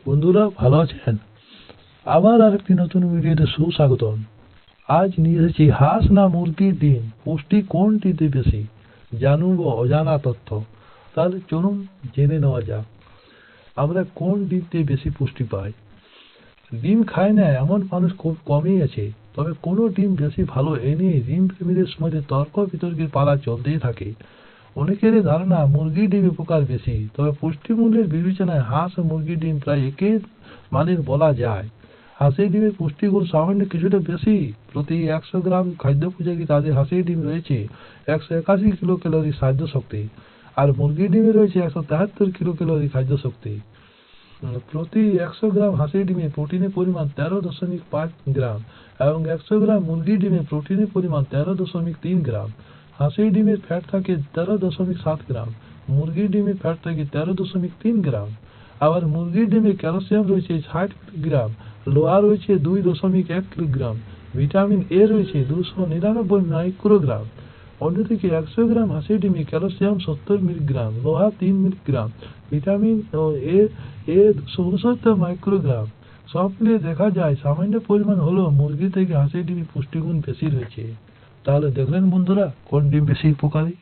বন্ধুরা ভালো আছেন? আবার আরেকটি নতুন ভিডিওতে সুস্বাগতম। আজ নিয়ে এসেছি হাঁস না মুরগির ডিম পুষ্টি কোনটিতে বেশি, জানুন অজানা তথ্য। তাহলে চলুন জেনে নেওয়া যাক আমরা কোন ডিমতে বেশি পুষ্টি পাই। ডিম খায় না এমন মানুষ খুব কমই আছে, তবে কোনো ডিম বেশি ভালো এ নিয়ে ডিম প্রেমীদের মধ্যে তর্ক বিতর্কের পালা চলতেই থাকে। অনেকেরই ধারণা মুরগির ডিম উপকার বেশি, তবে পুষ্টিমূল্যের বিবেচনায় হাঁস ও মুরগির ডিম প্রায় একই মানের বলা যায়। হাঁসের ডিমের পুষ্টিগুণ সামান্য কিছুটা বেশি। প্রতি 100 গ্রাম খাদ্য উপযোগী তাজা হাঁসের ডিম রয়েছে 181 কিলো ক্যালোরি খাদ্য শক্তি, আর মুরগির ডিমে রয়েছে 173 কিলো ক্যালোরি খাদ্য শক্তি। প্রতি 100 গ্রাম হাঁসের ডিমে প্রোটিনের পরিমাণ 13.5 গ্রাম এবং 100 গ্রাম মুরগির ডিমে প্রোটিনের পরিমাণ 13.3 গ্রাম। হাঁসের ডিমের ফ্যাট থাকে 13.7 গ্রাম, মুরগির ডিমে ফ্যাট থাকে 13.3 গ্রাম। আবার মুরগির ডিমে ক্যালসিয়াম রয়েছে 60 গ্রাম, লোহা রয়েছে 2.1 কিলোগ্রাম, ভিটামিন এ রয়েছে 299 মাইক্রোগ্রাম। অন্যদিকে 100 গ্রাম হাঁসের ডিমে ক্যালসিয়াম 70 মিলিগ্রাম, লোহা 3 মিলিগ্রাম, ভিটামিন এ 69 মাইক্রোগ্রাম। সব মিলিয়ে দেখা যায় সামান্য পরিমাণ হলেও মুরগি থেকে হাঁসের ডিমে পুষ্টিগুণ বেশি রয়েছে। তাহলে দেখলেন বন্ধুরা কোন ডিম বেশি উপকারী।